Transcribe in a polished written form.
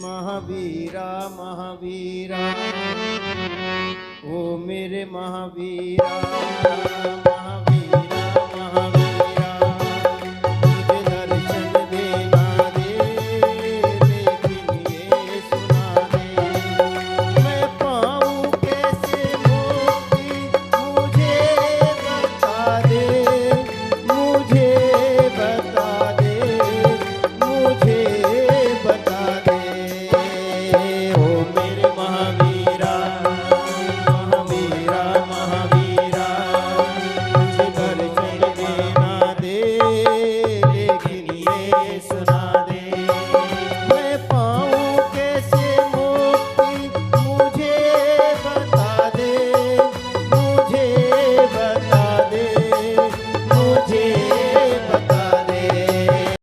महावीरा महावीरा, ओ मेरे महावीरा महावीरा महावीरा, मुझे दर्शन देना दे, लेकिन ये सुना दे, मैं पाऊँ कैसे मुक्ति, मुझे बता दे, मुझे बता दे, मुझे बता दे। ओ मेरे महावीरा महावीरा महावीरा, मुझे दर्शन देना दे, लेकिन ये सुना